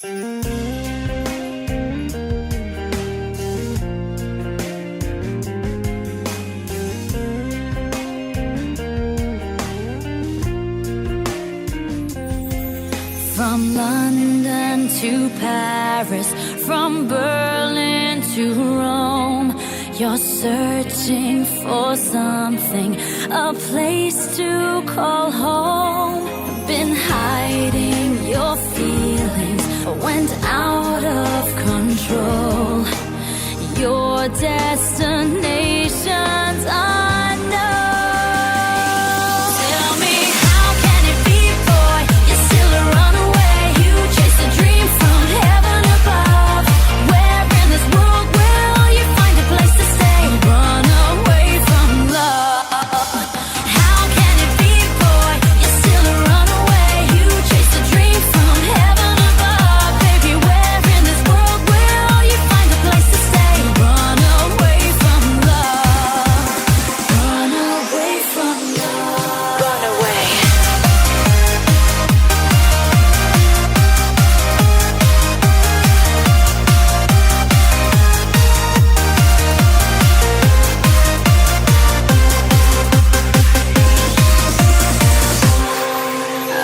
From London to Paris, from Berlin to Rome, you're searching for something, a place to call home. Been hiding your feelings, went out of control. Your destination's unknown. Tell me, how can it be, boy? You're still a runaway. You chase a dream from heaven above. Where in this world will you find a place to stay? Run away from love. How can it be, boy? You're still a runaway. You chase a dream from heaven above. Baby, where in this world will you find a place to stay? Run away from love. Run away from love. Run away.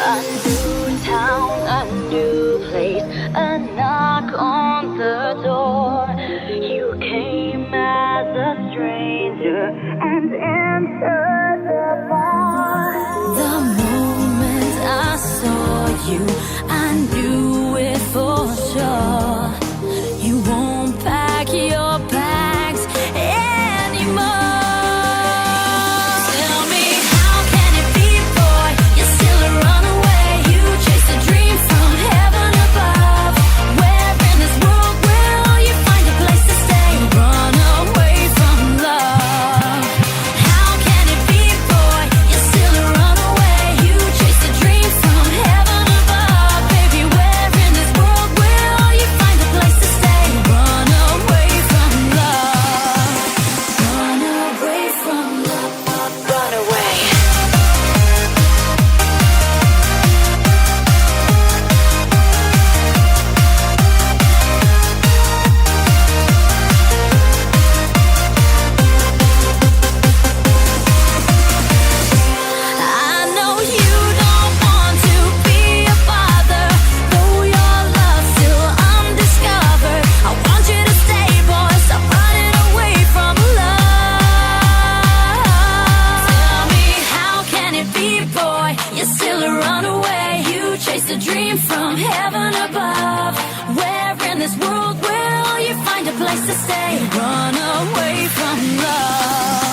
A new town, a new place, a knock on the door. You came as a stranger and entered the bar. The moment I saw you, I knew it for sure. You won't pack your bags anymore. Tell me, how can it be, boy? You're still a runaway. You chase a dream from heaven above. Where in this world will you find a place to stay? Run away from love. How can it be, boy? You're still a runaway. You chase a dream from heaven above. Baby, where in this world will you find a place to stay? Run away from love. Run away from love. Run away. I know you don't want to be a bother, though your love's still undiscovered. I want you to stay, boy, stop running away from love. Tell me, how can it be, boy? You're still a runaway. You chase a dream from heaven above. Where in this world will you find a place to stay? Run away from love.